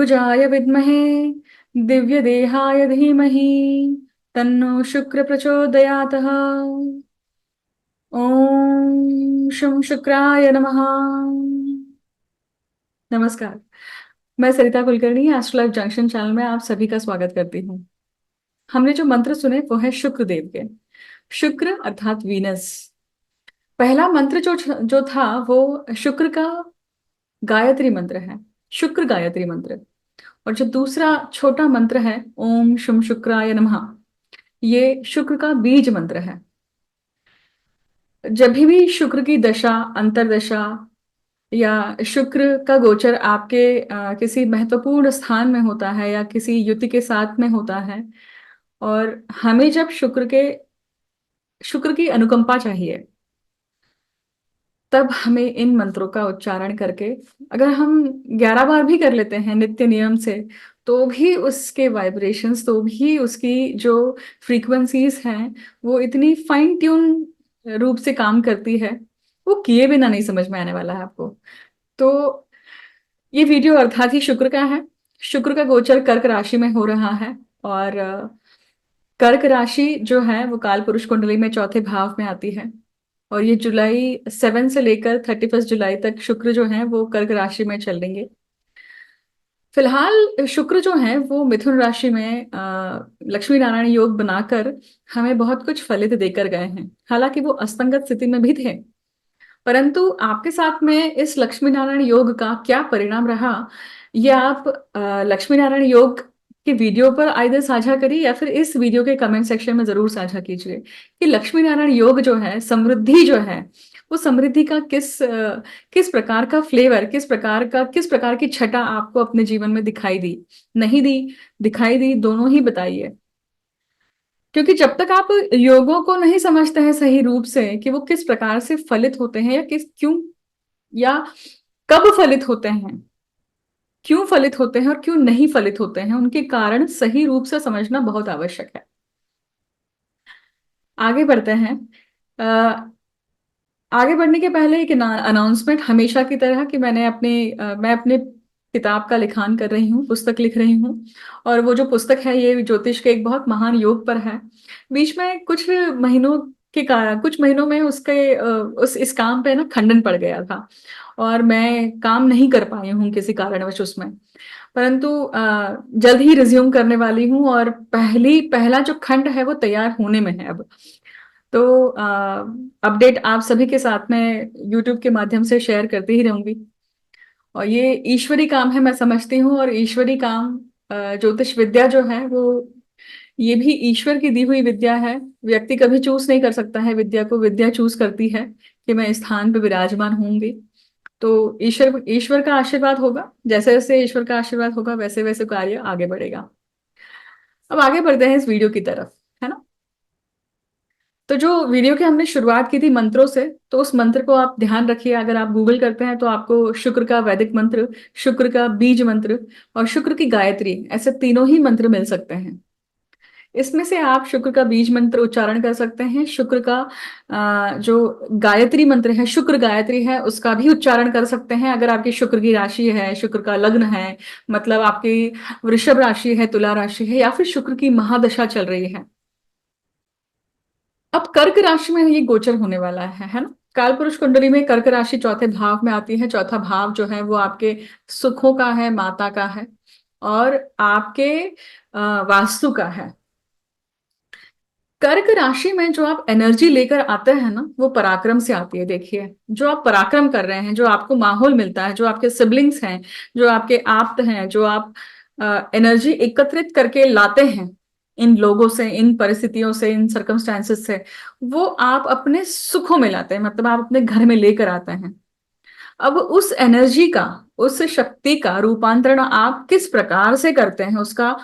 चतुर्भुजाय विद्महे दिव्यदेहाय धीमहि तन्नो शुक्र प्रचोदयातः। ओम शं शुक्राय नमः। नमस्कार, मैं Sarita Kulkarni astro life junction channel में आप सभी का स्वागत करती हूँ। हमने जो मंत्र सुने वो है शुक्र देव के। शुक्र अर्थात वीनस। पहला मंत्र जो था वो शुक्र का गायत्री मंत्र है, शुक्र गायत्री मंत्र। और जो दूसरा छोटा मंत्र है ओम शम शुक्राय नमः, ये शुक्र का बीज मंत्र है। जब भी शुक्र की दशा, अंतरदशा या शुक्र का गोचर आपके किसी महत्वपूर्ण स्थान में होता है या किसी युति के साथ में होता है, और हमें जब शुक्र की अनुकंपा चाहिए, तब हमें इन मंत्रों का उच्चारण करके, अगर हम 11 बार भी कर लेते हैं नित्य नियम से, तो भी उसके वाइब्रेशंस, तो भी उसकी जो फ्रीक्वेंसीज हैं वो इतनी फाइन ट्यून रूप से काम करती है, वो किए बिना नहीं समझ में आने वाला है आपको। तो ये वीडियो अर्थात ही शुक्र का है। शुक्र का गोचर कर्क राशि में हो रहा है, और कर्क राशि जो है वो काल पुरुष कुंडली में चौथे भाव में आती है। और ये जुलाई 7 से लेकर 31 जुलाई तक शुक्र जो है वो कर्क राशि में चलेंगे। फिलहाल शुक्र जो है वो मिथुन राशि में लक्ष्मी नारायण योग बनाकर हमें बहुत कुछ फलित देकर गए हैं। हालांकि वो असंगत स्थिति में भी थे, परंतु आपके साथ में इस लक्ष्मी नारायण योग का क्या परिणाम रहा, ये आप लक्ष्मी नारायण योग के वीडियो पर आइदर साझा करिए या फिर इस वीडियो के कमेंट सेक्शन में जरूर साझा कीजिए कि लक्ष्मी नारायण योग जो है, समृद्धि जो है, वो समृद्धि का किस प्रकार का फ्लेवर, किस प्रकार की छटा आपको अपने जीवन में दिखाई दी, नहीं दी, दिखाई दी, दोनों ही बताइए। क्योंकि जब तक आप योगों को नहीं समझते हैं सही रूप से कि वो किस प्रकार से फलित होते हैं, या क्यों या कब फलित होते हैं, क्यों फलित होते हैं और क्यों नहीं फलित होते हैं, उनके कारण सही रूप से समझना बहुत आवश्यक है। आगे बढ़ते हैं। अ, आगे बढ़ने के पहले एक अनाउंसमेंट, हमेशा की तरह, कि मैं अपने किताब का लिखान कर रही हूँ, पुस्तक लिख रही हूँ। और वो जो पुस्तक है ये ज्योतिष के एक बहुत महान योग पर है। बीच में कुछ महीनों में इस काम पे ना खंडन पड़ गया था, और मैं काम नहीं कर पाई हूँ किसी कारणवश उसमें। परंतु जल्द ही रिज्यूम करने वाली हूँ, और पहला जो खंड है वो तैयार होने में है अब। तो अपडेट आप सभी के साथ में यूट्यूब के माध्यम से शेयर करती ही रहूंगी। और ये ईश्वरी काम है, मैं समझती हूँ। और ईश्वरी काम, ज्योतिष विद्या जो है वो, ये भी ईश्वर की दी हुई विद्या है। व्यक्ति कभी चूज नहीं कर सकता है विद्या को, विद्या चूज करती है कि मैं इस स्थान पे विराजमान होंगी। तो ईश्वर ईश्वर का आशीर्वाद होगा, जैसे जैसे ईश्वर का आशीर्वाद होगा वैसे वैसे कार्य आगे बढ़ेगा। अब आगे बढ़ते हैं इस वीडियो की तरफ, है ना। तो जो वीडियो की हमने शुरुआत की थी मंत्रों से, तो उस मंत्र को आप ध्यान रखिए। अगर आप गूगल करते हैं तो आपको शुक्र का वैदिक मंत्र, शुक्र का बीज मंत्र और शुक्र की गायत्री, ऐसे तीनों ही मंत्र मिल सकते हैं। इसमें से आप शुक्र का बीज मंत्र उच्चारण कर सकते हैं। शुक्र का जो गायत्री मंत्र है, शुक्र गायत्री है, उसका भी उच्चारण कर सकते हैं। अगर आपकी शुक्र की राशि है, शुक्र का लग्न है, मतलब आपकी वृषभ राशि है, तुला राशि है, या फिर शुक्र की महादशा चल रही है। अब कर्क राशि में ये गोचर होने वाला है ना। काल पुरुष कुंडली में कर्क राशि चौथे भाव में आती है। चौथा भाव जो है वो आपके सुखों का है, माता का है, और आपके वास्तु का है। कर्क राशि में जो आप एनर्जी लेकर आते हैं ना, वो पराक्रम से आती है। देखिए, जो आप पराक्रम कर रहे हैं, जो आपको माहौल मिलता है, जो आपके सिबलिंग्स हैं, जो आपके आप्त हैं, जो आप एनर्जी एकत्रित करके लाते हैं इन लोगों से, इन परिस्थितियों से, इन सर्कमस्टांसेस से, वो आप अपने सुखों में लाते हैं, मतलब आप अपने घर में लेकर आते हैं। अब उस एनर्जी का, उस शक्ति का रूपांतरण आप किस प्रकार से करते हैं, उसका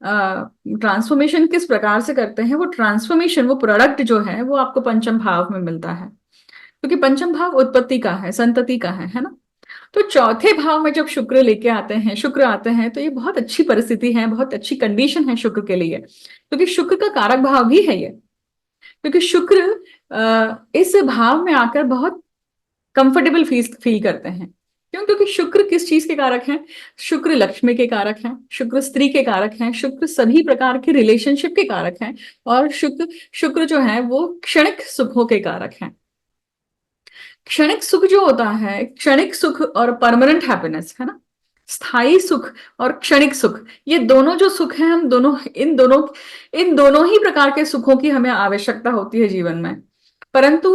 ट्रांसफॉर्मेशन किस प्रकार से करते हैं, वो ट्रांसफॉर्मेशन, वो प्रोडक्ट जो है वो आपको पंचम भाव में मिलता है। क्योंकि पंचम भाव उत्पत्ति का है, संतति का है ना। तो चौथे भाव में जब शुक्र आते हैं, तो ये बहुत अच्छी परिस्थिति है, बहुत अच्छी कंडीशन है शुक्र के लिए, क्योंकि शुक्र का कारक भाव भी है ये। क्योंकि शुक्र इस भाव में आकर बहुत कंफर्टेबल फील करते हैं, क्यों? क्योंकि शुक्र किस चीज के कारक हैं? शुक्र लक्ष्मी के कारक हैं, शुक्र स्त्री के कारक हैं, शुक्र सभी प्रकार के रिलेशनशिप के कारक हैं, और शुक्र शुक्र जो है वो क्षणिक सुखों के कारक हैं। क्षणिक सुख जो होता है, क्षणिक सुख और परमानेंट हैप्पीनेस है ना, स्थायी सुख और क्षणिक सुख, ये दोनों जो सुख हैं, हम दोनों इन दोनों ही प्रकार के सुखों की हमें आवश्यकता होती है जीवन में। परंतु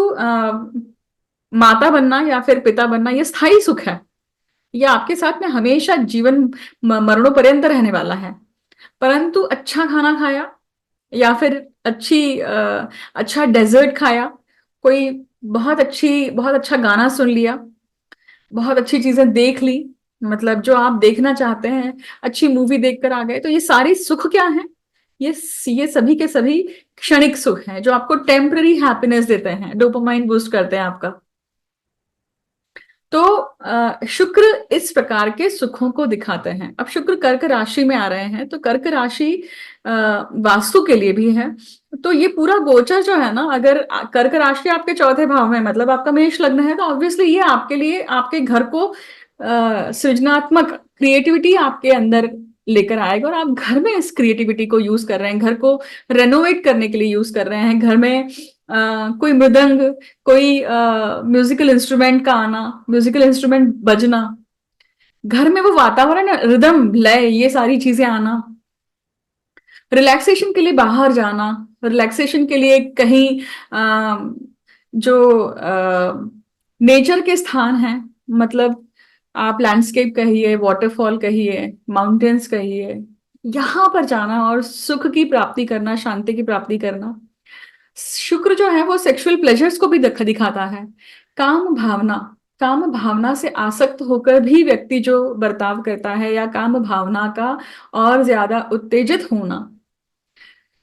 माता बनना या फिर पिता बनना ये स्थायी सुख है, ये आपके साथ में हमेशा जीवन मरणों पर्यंत रहने वाला है। परंतु अच्छा खाना खाया, या फिर अच्छा डेजर्ट खाया, कोई बहुत अच्छा गाना सुन लिया, बहुत अच्छी चीजें देख ली, मतलब जो आप देखना चाहते हैं, अच्छी मूवी देखकर आ गए, तो ये सारी सुख क्या है? ये ये सभी के सभी क्षणिक सुख हैं जो आपको टेम्पररी हैप्पीनेस देते हैं, डोपामाइन बूस्ट करते हैं आपका। तो शुक्र इस प्रकार के सुखों को दिखाते हैं। अब शुक्र कर्क राशि में आ रहे हैं, तो कर्क राशि वास्तु के लिए भी है। तो ये पूरा गोचर जो है ना, अगर कर्क राशि आपके चौथे भाव में, मतलब आपका मेष लग्न है, तो ऑब्वियसली ये आपके लिए आपके घर को सृजनात्मक क्रिएटिविटी आपके अंदर लेकर आएगा, और आप घर में इस क्रिएटिविटी को यूज कर रहे हैं, घर को रेनोवेट करने के लिए यूज कर रहे हैं। घर में कोई मृदंग, कोई म्यूजिकल इंस्ट्रूमेंट का आना, म्यूजिकल इंस्ट्रूमेंट बजना, घर में वो वातावरण, रिदम, लय, ये सारी चीजें आना, रिलैक्सेशन के लिए बाहर जाना, रिलैक्सेशन के लिए कहीं जो नेचर के स्थान हैं, मतलब आप लैंडस्केप कहिए, वाटरफॉल कहिए, माउंटेन्स कहिए, यहां पर जाना और सुख की प्राप्ति करना, शांति की प्राप्ति करना। शुक्र जो है वो सेक्सुअल प्लेजर्स को भी दिखाता है। काम भावना, काम भावना से आसक्त होकर भी व्यक्ति जो बर्ताव करता है, या काम भावना का और ज्यादा उत्तेजित होना,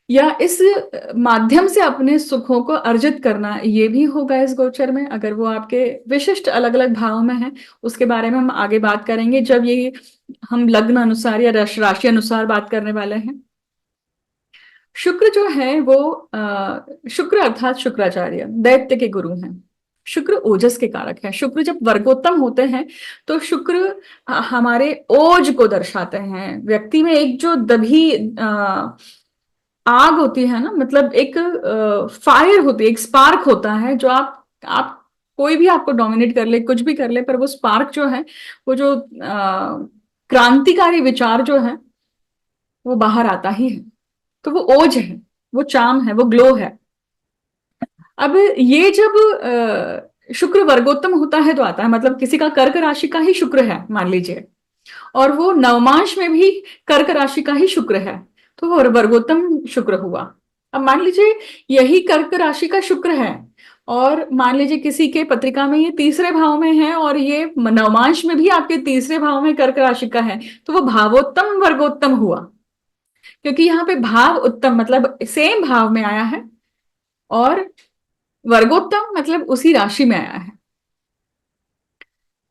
या इस माध्यम से अपने सुखों को अर्जित करना, ये भी होगा इस गोचर में, अगर वो आपके विशिष्ट अलग अलग भावों में है। उसके बारे में हम आगे बात करेंगे, जब ये हम लग्न अनुसार या राशि अनुसार बात करने वाले हैं। शुक्र जो है वो शुक्र अर्थात शुक्राचार्य दैत्य के गुरु हैं। शुक्र ओजस के कारक है। शुक्र जब वर्गोत्तम होते हैं तो शुक्र हमारे ओज को दर्शाते हैं। व्यक्ति में एक जो दभी आग होती है ना, मतलब एक फायर होती है, एक स्पार्क होता है, जो आप कोई भी आपको डोमिनेट कर ले, कुछ भी कर ले, पर वो स्पार्क जो है, वो जो क्रांतिकारी विचार जो है, वो बाहर आता ही है। तो वो ओज है, वो चाम है, वो ग्लो है। अब ये जब शुक्र वर्गोत्तम होता है तो आता है, मतलब किसी का कर्क राशि का ही शुक्र है मान लीजिए, और वो नवमांश में भी कर्क राशि का ही शुक्र है, तो वो वर्गोत्तम शुक्र हुआ। अब मान लीजिए यही कर्क राशि का शुक्र है, और मान लीजिए किसी के पत्रिका में ये तीसरे भाव में है, और ये नवमांश में भी आपके तीसरे भाव में कर्क राशि का है, तो वो भावोत्तम वर्गोत्तम हुआ, क्योंकि यहाँ पे भाव उत्तम मतलब सेम भाव में आया है, और वर्गोत्तम मतलब उसी राशि में आया है,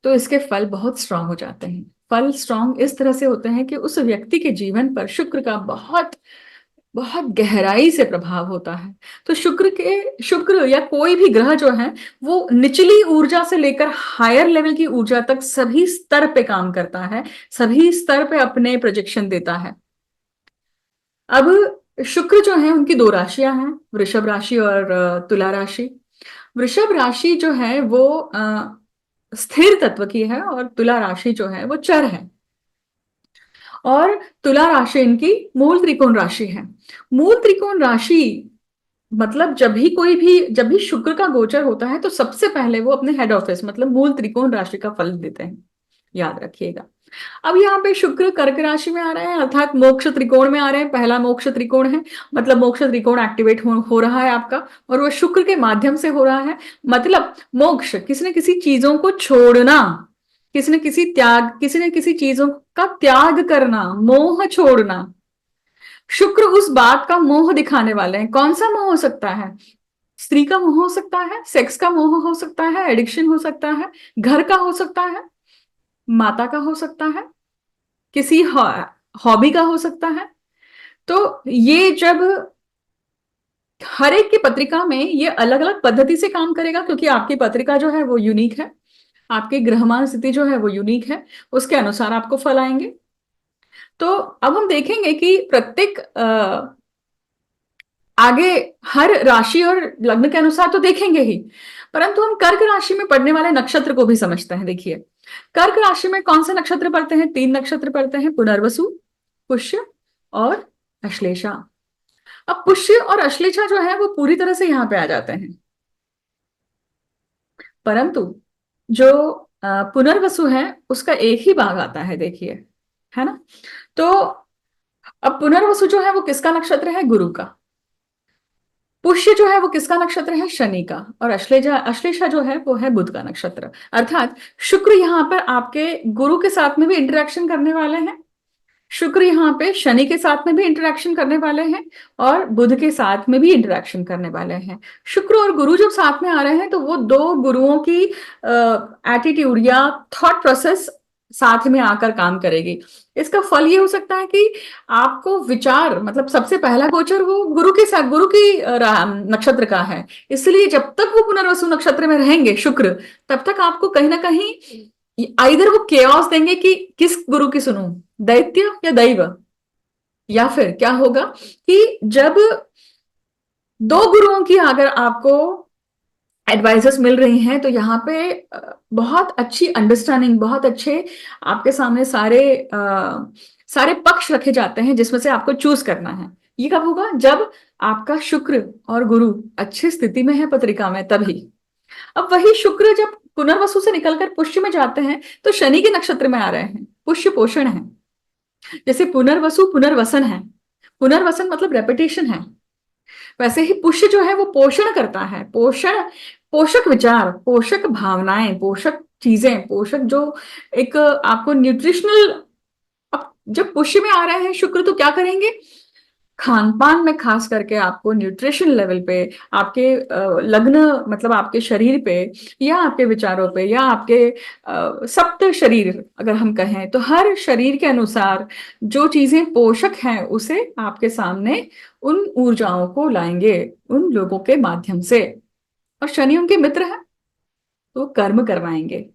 तो इसके फल बहुत स्ट्रांग हो जाते हैं। फल स्ट्रांग इस तरह से होते हैं कि उस व्यक्ति के जीवन पर शुक्र का बहुत बहुत गहराई से प्रभाव होता है। तो शुक्र या कोई भी ग्रह जो है, वो निचली ऊर्जा से लेकर हायर लेवल की ऊर्जा तक सभी स्तर पे काम करता है, सभी स्तर पे अपने प्रोजेक्शन देता है। अब शुक्र जो है, उनकी दो राशियां हैं, वृषभ राशि और तुला राशि। वृषभ राशि जो है वो स्थिर तत्व की है, और तुला राशि जो है वो चर है, और तुला राशि इनकी मूल त्रिकोण राशि है। मूल त्रिकोण राशि मतलब जब भी शुक्र का गोचर होता है, तो सबसे पहले वो अपने हेड ऑफिस मतलब मूल त्रिकोण राशि का फल देते हैं, याद रखिएगा। अब यहाँ पे शुक्र कर्क राशि में आ रहे हैं, अर्थात मोक्ष त्रिकोण में आ रहे हैं, पहला मोक्ष त्रिकोण है, मतलब मोक्ष त्रिकोण एक्टिवेट हो रहा है आपका, और वो शुक्र के माध्यम से हो रहा है। मतलब मोक्ष, किसी न किसी चीजों को छोड़ना, किसी न किसी चीजों का त्याग करना, मोह छोड़ना। शुक्र उस बात का मोह दिखाने वाले हैं। कौन सा मोह हो सकता है? स्त्री का मोह हो सकता है, सेक्स का मोह हो सकता है, एडिक्शन हो सकता है, घर का हो सकता है, माता का हो सकता है, किसी हॉबी का हो सकता है। तो ये जब हर एक की पत्रिका में ये अलग अलग पद्धति से काम करेगा, क्योंकि आपकी पत्रिका जो है वो यूनिक है, आपकी ग्रहमान स्थिति जो है वो यूनिक है, उसके अनुसार आपको फल आएंगे। तो अब हम देखेंगे कि प्रत्येक आगे हर राशि और लग्न के अनुसार तो देखेंगे ही, परंतु हम कर्क राशि में पड़ने वाले नक्षत्र को भी समझते हैं। देखिए, कर्क राशि में कौन से नक्षत्र पड़ते हैं? 3 नक्षत्र पड़ते हैं, पुनर्वसु, पुष्य और अश्लेषा। अब पुष्य और अश्लेषा जो है वो पूरी तरह से यहाँ पे आ जाते हैं, परंतु जो पुनर्वसु है उसका एक ही भाग आता है, देखिए, है ना। तो अब पुनर्वसु जो है वो किसका नक्षत्र है? गुरु का। पुष्य जो है वो किसका नक्षत्र है? शनि का। और अश्लेषा अश्लेषा जो है वो है बुध का नक्षत्र। अर्थात शुक्र यहाँ पर आपके गुरु के साथ में भी इंटरेक्शन करने वाले हैं, शुक्र यहाँ पे शनि के साथ में भी इंटरेक्शन करने वाले हैं, और बुध के साथ में भी इंटरेक्शन करने वाले हैं। शुक्र और गुरु जब साथ में आ रहे हैं तो वो दो गुरुओं की एटीट्यूड या थॉट प्रोसेस साथ में आकर काम करेगी। इसका फल ये हो सकता है कि आपको विचार, मतलब सबसे पहला गोचर वो गुरु के साथ, गुरु की नक्षत्र का है, इसलिए जब तक वो पुनर्वसु नक्षत्र में रहेंगे शुक्र, तब तक आपको कहीं ना कहीं आइदर वो केओस देंगे कि किस गुरु की सुनूं, दैत्य या दैव, या फिर क्या होगा कि जब दो गुरुओं की अगर आपको एडवाइजर्स मिल रही हैं तो यहाँ पे बहुत अच्छी अंडरस्टैंडिंग, बहुत अच्छे आपके सामने सारे पक्ष रखे जाते हैं जिसमें से आपको चूज करना है। ये कब होगा? जब आपका शुक्र और गुरु अच्छी स्थिति में है पत्रिका में, तभी। अब वही शुक्र जब पुनर्वसु से निकलकर पुष्य में जाते हैं तो शनि के नक्षत्र में आ रहे हैं। पुष्य पोषण है, जैसे पुनर्वसु पुनर्वसन है, पुनर्वसन मतलब रेपिटेशन है, वैसे ही पुष्य जो है वो पोषण करता है, पोषण, पोषक विचार, पोषक भावनाएं, पोषक चीजें, पोषक जो एक आपको न्यूट्रिशनल। अब जब पुष्य में आ रहे हैं शुक्र तो क्या करेंगे? खान पान में खास करके आपको न्यूट्रिशन लेवल पे, आपके लग्न मतलब आपके शरीर पे, या आपके विचारों पे, या आपके सप्त शरीर अगर हम कहें तो हर शरीर के अनुसार जो चीजें पोषक हैं उसे आपके सामने उन ऊर्जाओं को लाएंगे उन लोगों के माध्यम से। और शनि उनके मित्र है तो कर्म करवाएंगे।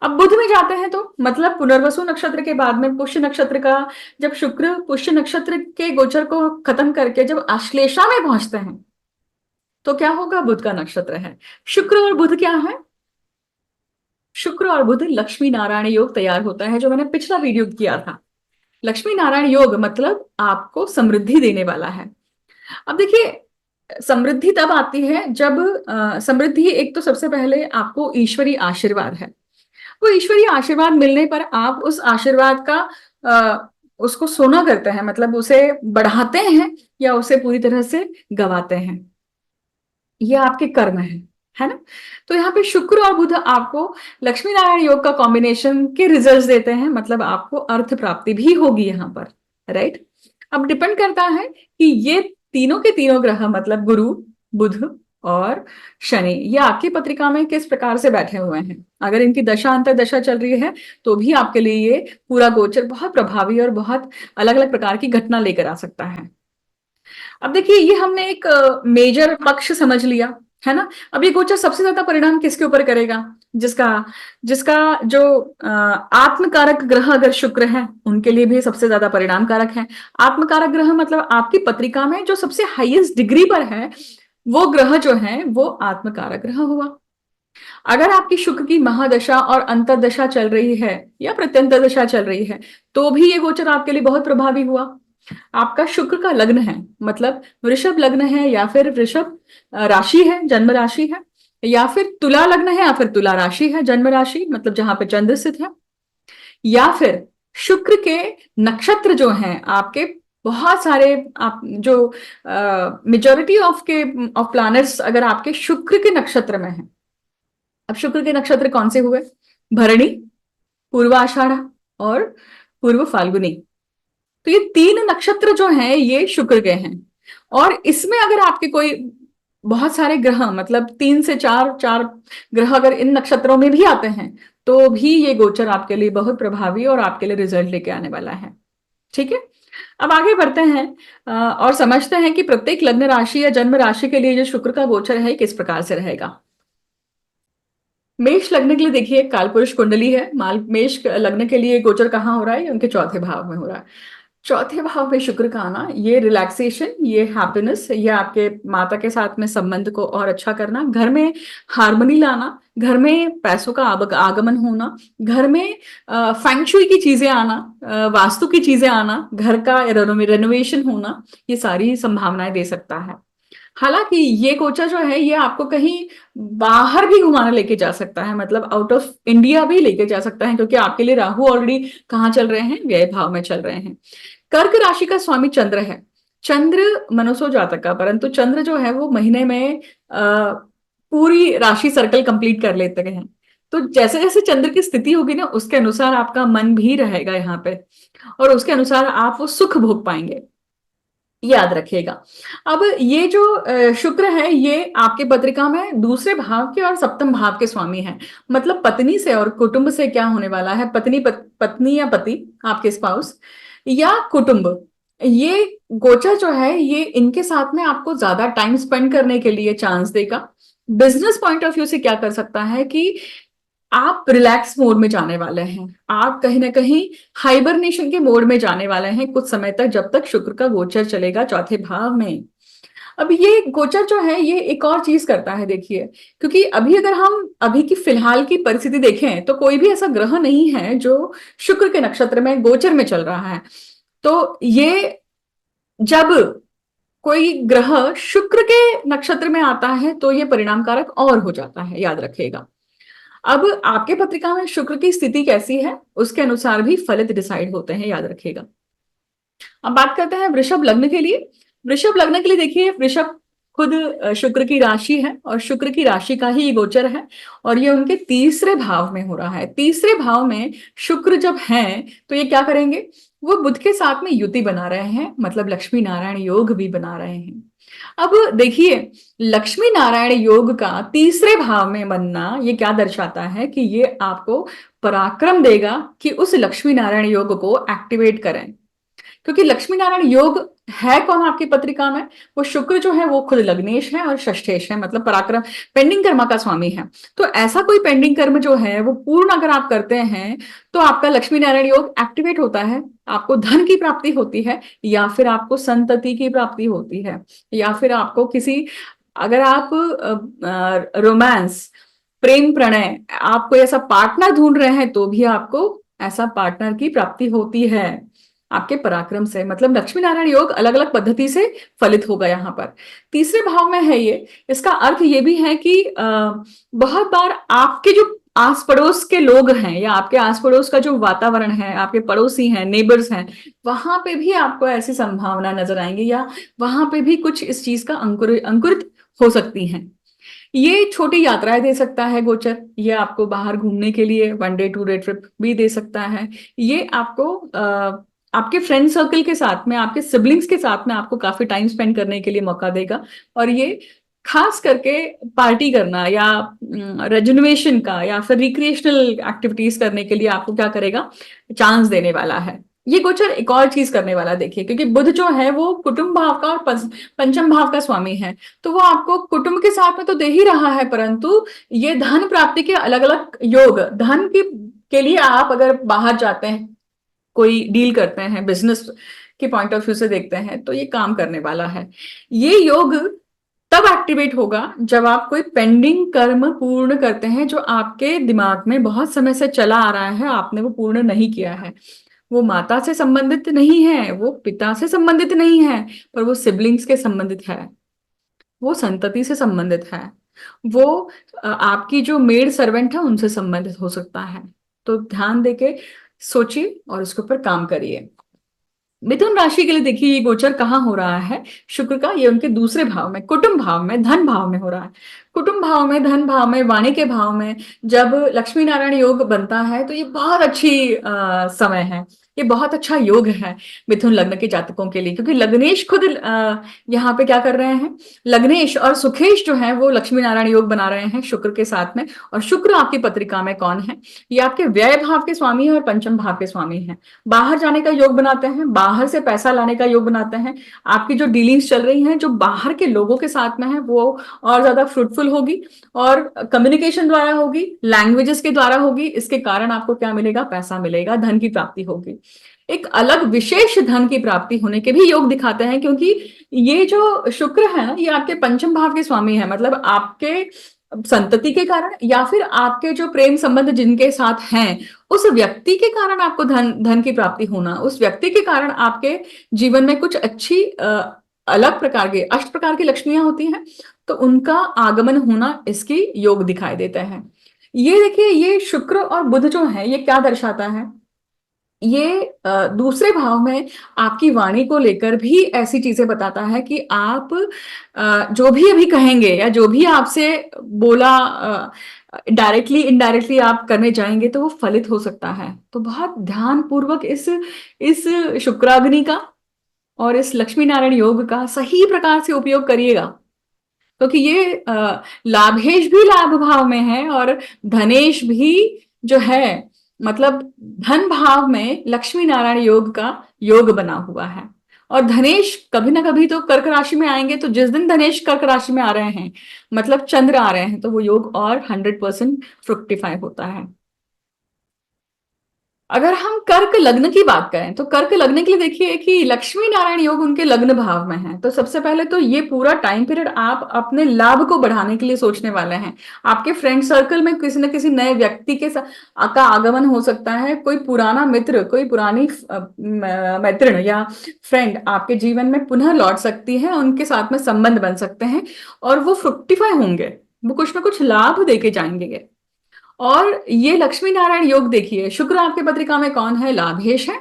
अब बुध में जाते हैं तो मतलब पुनर्वसु नक्षत्र के बाद में पुष्य नक्षत्र का, जब शुक्र पुष्य नक्षत्र के गोचर को खत्म करके जब आश्लेषा में पहुंचते हैं तो क्या होगा? बुध का नक्षत्र है। शुक्र और बुध क्या है? शुक्र और बुध लक्ष्मी नारायण योग तैयार होता है, जो मैंने पिछला वीडियो किया था। लक्ष्मी नारायण योग मतलब आपको समृद्धि देने वाला है। अब देखिए, समृद्धि तब आती है जब समृद्धि, एक तो सबसे पहले आपको ईश्वरीय आशीर्वाद है, वो ईश्वरीय आशीर्वाद मिलने पर आप उस आशीर्वाद का उसको सोना करते हैं, मतलब उसे बढ़ाते हैं या उसे पूरी तरह से गवाते हैं। ये आपके कर्म है ना। तो यहाँ पे शुक्र और बुध आपको लक्ष्मी नारायण योग का कॉम्बिनेशन के रिजल्ट्स देते हैं, मतलब आपको अर्थ प्राप्ति भी होगी यहाँ पर, राइट। अब डिपेंड करता है कि ये तीनों के तीनों ग्रह, मतलब गुरु, बुध और शनि, ये आपकी पत्रिका में किस प्रकार से बैठे हुए हैं। अगर इनकी दशा अंतर दशा चल रही है तो भी आपके लिए ये पूरा गोचर बहुत प्रभावी और बहुत अलग अलग प्रकार की घटना लेकर आ सकता है। अब देखिए, ये हमने एक मेजर पक्ष समझ लिया, है ना। अब ये गोचर सबसे ज्यादा परिणाम किसके ऊपर करेगा? जिसका जिसका जो आत्मकारक ग्रह अगर शुक्र है उनके लिए भी सबसे ज्यादा परिणाम कारक है। आत्मकारक ग्रह मतलब आपकी पत्रिका में जो सबसे हाईएस्ट डिग्री पर है वो ग्रह जो है वो आत्मकारक ग्रह हुआ। अगर आपकी शुक्र की महादशा और अंतरदशा चल रही है या प्रत्यंतर दशा चल रही है तो भी ये गोचर आपके लिए बहुत प्रभावी हुआ। आपका शुक्र का लग्न है, मतलब वृषभ लग्न है या फिर वृषभ राशि है, जन्म राशि है, या फिर तुला लग्न है या फिर तुला राशि है, जन्म राशि, मतलब जहां पे चंद्र स्थित है, या फिर शुक्र के नक्षत्र जो हैं आपके बहुत सारे, आप जो मेजोरिटी ऑफ प्लैनेट्स अगर आपके शुक्र के नक्षत्र में है। अब शुक्र के नक्षत्र कौन से हुए? भरणी, पूर्व आषाढ़ और पूर्व फाल्गुनी। तो ये 3 नक्षत्र जो हैं ये शुक्र के हैं, और इसमें अगर आपके कोई बहुत सारे ग्रह, मतलब 3 से 4 ग्रह अगर इन नक्षत्रों में भी आते हैं तो भी ये गोचर आपके लिए बहुत प्रभावी और आपके लिए रिजल्ट लेके आने वाला है। ठीक है, अब आगे बढ़ते हैं और समझते हैं कि प्रत्येक लग्न राशि या जन्म राशि के लिए जो शुक्र का गोचर है किस प्रकार से रहेगा। मेष लग्न के लिए देखिए कालपुरुष कुंडली है। माल मेष लग्न के लिए गोचर कहाँ हो रहा है? ये उनके चौथे भाव में हो रहा है। चौथे भाव में शुक्र का आना, ये रिलैक्सेशन, ये हैप्पीनेस, ये आपके माता के साथ में संबंध को और अच्छा करना, घर में हार्मनी लाना, घर में पैसों का आगमन होना, घर में फैंगशुई की चीजें आना, वास्तु की चीजें आना, घर का रेनोवेशन होना, ये सारी संभावनाएं दे सकता है। हालांकि ये गोचर जो है ये आपको कहीं बाहर भी घुमाने लेके जा सकता है, मतलब आउट ऑफ इंडिया भी लेके जा सकता है, क्योंकि आपके लिए राहु ऑलरेडी कहाँ चल रहे हैं? व्यय भाव में चल रहे हैं। कर्क राशि का स्वामी चंद्र है। चंद्र मनुष्य जातक का, परंतु चंद्र जो है वो महीने में पूरी राशि सर्कल कंप्लीट कर लेते हैं। तो जैसे जैसे चंद्र की स्थिति होगी ना, उसके अनुसार आपका मन भी रहेगा यहाँ पे, और उसके अनुसार आप वो सुख भोग पाएंगे, याद रखिएगा। अब ये जो शुक्र है, ये आपके पत्रिका में दूसरे भाव के और सप्तम भाव के स्वामी हैं। मतलब पत्नी से और कुटुंब से क्या होने वाला है? पत्नी या पति, आपके स्पाउस या कुटुंब, ये गोचर जो है ये इनके साथ में आपको ज्यादा टाइम स्पेंड करने के लिए चांस देगा। बिजनेस पॉइंट ऑफ व्यू से क्या कर सकता है कि आप रिलैक्स मोड में जाने वाले हैं, आप कहीं ना कहीं हाइबरनेशन के मोड में जाने वाले हैं कुछ समय तक, जब तक शुक्र का गोचर चलेगा चौथे भाव में। अब ये गोचर जो है ये एक और चीज करता है, देखिए, क्योंकि अभी अगर हम अभी की फिलहाल की परिस्थिति देखें तो कोई भी ऐसा ग्रह नहीं है जो शुक्र के नक्षत्र में गोचर में चल रहा है। तो ये जब कोई ग्रह शुक्र के नक्षत्र में आता है तो ये परिणाम कारक और हो जाता है, याद रखिएगा। अब आपके पत्रिका में शुक्र की स्थिति कैसी है उसके अनुसार भी फलित डिसाइड होते हैं, याद रखिएगा। अब बात करते हैं वृषभ लग्न के लिए। वृषभ लग्न के लिए देखिए, वृषभ खुद शुक्र की राशि है और शुक्र की राशि का ही ये गोचर है, और ये उनके तीसरे भाव में हो रहा है। तीसरे भाव में शुक्र जब है तो ये क्या करेंगे? वो बुध के साथ में युति बना रहे हैं, मतलब लक्ष्मी नारायण योग भी बना रहे हैं। अब देखिए, लक्ष्मी नारायण योग का तीसरे भाव में बनना ये क्या दर्शाता है कि ये आपको पराक्रम देगा कि उस लक्ष्मी नारायण योग को एक्टिवेट करें। क्योंकि लक्ष्मी नारायण योग है कौन आपकी पत्रिका में? वो शुक्र जो है वो खुद लग्नेश है और षष्ठेश है, मतलब पराक्रम, पेंडिंग कर्मा का स्वामी है। तो ऐसा कोई पेंडिंग कर्म जो है वो पूर्ण अगर आप करते हैं तो आपका लक्ष्मी नारायण योग एक्टिवेट होता है, आपको धन की प्राप्ति होती है, या फिर आपको संतति की प्राप्ति होती है, या फिर आपको किसी, अगर आप रोमांस, प्रेम प्रणय, आप कोई ऐसा पार्टनर ढूंढ रहे हैं तो भी आपको ऐसा पार्टनर की प्राप्ति होती है आपके पराक्रम से। मतलब लक्ष्मी नारायण योग अलग अलग पद्धति से फलित होगा यहाँ पर। तीसरे भाव में है ये, इसका अर्थ ये भी है कि बहुत बार आपके जो आस पड़ोस के लोग हैं या आपके आस पड़ोस का जो वातावरण है, आपके पड़ोसी हैं, नेबर्स हैं, वहां पे भी आपको ऐसी संभावना नजर आएंगी, या वहां पे भी कुछ इस चीज का अंकुरित हो सकती हैं। ये छोटी यात्राएं दे सकता है गोचर, ये आपको बाहर घूमने के लिए 1 डे 2 डे ट्रिप भी दे सकता है। ये आपको आपके फ्रेंड सर्कल के साथ में, आपके सिबलिंग्स के साथ में आपको काफी टाइम स्पेंड करने के लिए मौका देगा। और ये खास करके पार्टी करना या रेजुनवेशन का या फिर रिक्रिएशनल एक्टिविटीज करने के लिए आपको क्या करेगा? चांस देने वाला है। ये गोचर एक और चीज करने वाला देखिए, क्योंकि बुध जो है वो कुटुंब भाव का और पंचम भाव का स्वामी है, तो वो आपको कुटुंब के साथ में तो दे ही रहा है, परंतु ये धन प्राप्ति के अलग अलग योग, धन की के लिए आप अगर बाहर जाते हैं, कोई डील करते हैं, बिजनेस के पॉइंट ऑफ व्यू से देखते हैं, तो ये काम करने वाला है। ये योग तब एक्टिवेट होगा जब आप कोई पेंडिंग कर्म पूर्ण करते हैं जो आपके दिमाग में बहुत समय से चला आ रहा है, आपने वो पूर्ण नहीं किया है। वो माता से संबंधित नहीं है, वो पिता से संबंधित नहीं है, पर वो सिबलिंग्स के संबंधित है, वो संतति से संबंधित है, वो आपकी जो मेड सर्वेंट है उनसे संबंधित हो सकता है। तो ध्यान देके सोचिए और उसके ऊपर काम करिए। मिथुन राशि के लिए देखिए, ये गोचर कहाँ हो रहा है शुक्र का? ये उनके दूसरे भाव में, कुटुंब भाव में, धन भाव में हो रहा है। कुटुंब भाव में, धन भाव में, वाणी के भाव में जब लक्ष्मी नारायण योग बनता है तो ये बहुत अच्छी समय है। ये बहुत अच्छा योग है मिथुन लग्न के जातकों के लिए, क्योंकि लग्नेश खुद यहाँ पे क्या कर रहे हैं, लग्नेश और सुखेश जो है वो लक्ष्मी नारायण योग बना रहे हैं शुक्र के साथ में। और शुक्र आपकी पत्रिका में कौन है, ये आपके व्यय भाव के स्वामी है और पंचम भाव के स्वामी है। बाहर जाने का योग बनाते हैं, बाहर से पैसा लाने का योग बनाते हैं। आपकी जो डीलिंग्स चल रही हैं जो बाहर के लोगों के साथ में है वो और ज्यादा फ्रूटफुल होगी, और कम्युनिकेशन द्वारा होगी, लैंग्वेजेस के द्वारा होगी। इसके कारण आपको क्या मिलेगा, पैसा मिलेगा, धन की प्राप्ति होगी। एक अलग विशेष धन की प्राप्ति होने के भी योग दिखाते हैं, क्योंकि ये जो शुक्र है ना, ये आपके पंचम भाव के स्वामी है। मतलब आपके संतति के कारण या फिर आपके जो प्रेम संबंध जिनके साथ हैं, उस व्यक्ति के कारण आपको धन की प्राप्ति होना, उस व्यक्ति के कारण आपके जीवन में कुछ अच्छी अलग प्रकार के अष्ट प्रकार की लक्ष्मियां होती हैं, तो उनका आगमन होना इसकी योग दिखाई देता है। ये देखिए, ये शुक्र और बुध जो है ये क्या दर्शाता है, ये दूसरे भाव में आपकी वाणी को लेकर भी ऐसी चीजें बताता है कि आप जो भी अभी कहेंगे या जो भी आपसे बोला डायरेक्टली इनडायरेक्टली आप करने जाएंगे तो वो फलित हो सकता है। तो बहुत ध्यान पूर्वक इस शुक्राग्नि का और इस लक्ष्मी नारायण योग का सही प्रकार से उपयोग करिएगा, क्योंकि ये लाभेश भी लाभ भाव में है और धनेश भी जो है, मतलब धन भाव में लक्ष्मी नारायण योग का योग बना हुआ है। और धनेश कभी ना कभी तो कर्क राशि में आएंगे, तो जिस दिन धनेश कर्क राशि में आ रहे हैं, मतलब चंद्र आ रहे हैं, तो वो योग और 100% फ्रुक्टिफाई होता है। अगर हम कर्क लग्न की बात करें तो कर्क लग्न के लिए देखिए कि लक्ष्मी नारायण योग उनके लग्न भाव में है। तो सबसे पहले तो ये पूरा टाइम पीरियड आप अपने लाभ को बढ़ाने के लिए सोचने वाले हैं। आपके फ्रेंड सर्कल में किसी न किसी नए व्यक्ति के का आगमन हो सकता है। कोई पुराना मित्र, कोई पुरानी मैत्रिण या फ्रेंड आपके जीवन में पुनः लौट सकती है, उनके साथ में संबंध बन सकते हैं और वो फ्रुक्टिफाई होंगे, वो कुछ ना कुछ लाभ देके जाएंगे। और ये लक्ष्मी नारायण योग देखिए, शुक्र आपके पत्रिका में कौन है, लाभेश है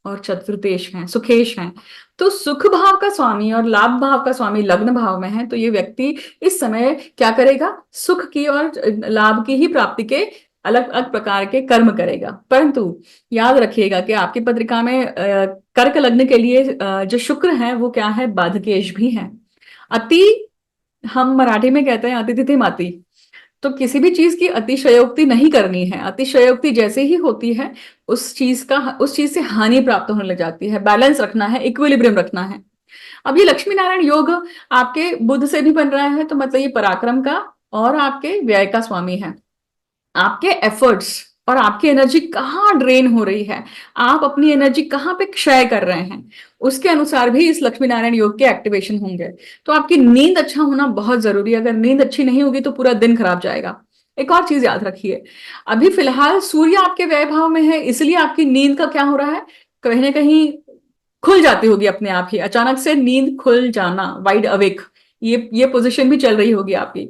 और चतुर्थेश है, सुखेश है। तो सुख भाव का स्वामी और लाभ भाव का स्वामी लग्न भाव में है, तो ये व्यक्ति इस समय क्या करेगा, सुख की और लाभ की ही प्राप्ति के अलग अलग प्रकार के कर्म करेगा। परंतु याद रखिएगा कि आपकी पत्रिका में कर्क लग्न के लिए जो शुक्र है वो क्या है, बाधकेश भी है। अति, हम मराठी में कहते हैं अति तिथि माती, तो किसी भी चीज की अतिशयोक्ति नहीं करनी है। अतिशयोक्ति जैसे ही होती है उस चीज से हानि प्राप्त होने लग जाती है। बैलेंस रखना है, इक्विलिब्रियम रखना है। अब ये लक्ष्मी नारायण योग आपके बुध से भी बन रहा है, तो मतलब ये पराक्रम का और आपके व्यय का स्वामी है। आपके एफर्ट्स और आपकी एनर्जी कहाँ ड्रेन हो रही है, आप अपनी एनर्जी कहाँ पे क्षय कर रहे हैं, उसके अनुसार भी इस लक्ष्मी नारायण योग के एक्टिवेशन होंगे। तो आपकी नींद अच्छा होना बहुत जरूरी है। अगर नींद अच्छी नहीं होगी तो पूरा दिन खराब जाएगा। एक और चीज याद रखिए, अभी फिलहाल सूर्य आपके व्यय भाव में है, इसलिए आपकी नींद का क्या हो रहा है, कहीं ना कहीं खुल जाती होगी अपने आप ही, अचानक से नींद खुल जाना, वाइड अवेक, ये पोजीशन भी चल रही होगी आपकी।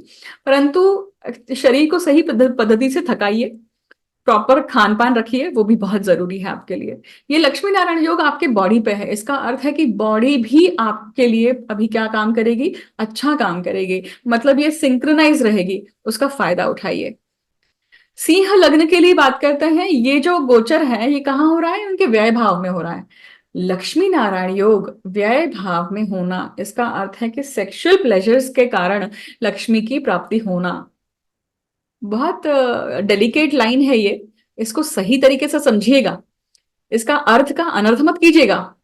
परंतु शरीर को सही पद्धति से थकाइए, प्रॉपर खान पान रखिए, वो भी बहुत जरूरी है आपके लिए। ये लक्ष्मी नारायण योग आपके बॉडी पे है, इसका अर्थ है कि बॉडी भी आपके लिए अभी क्या काम करेगी, अच्छा काम करेगी, मतलब ये सिंक्रोनाइज रहेगी, उसका फायदा उठाइए। सिंह लग्न के लिए बात करते हैं, ये जो गोचर है ये कहाँ हो रहा है, उनके व्यय भाव में हो रहा है। लक्ष्मी नारायण योग व्यय भाव में होना, इसका अर्थ है कि सेक्सुअल प्लेजर्स के कारण लक्ष्मी की प्राप्ति होना। बहुत डेलिकेट लाइन है ये, इसको सही तरीके से समझिएगा, इसका अर्थ का अनर्थ मत कीजिएगा।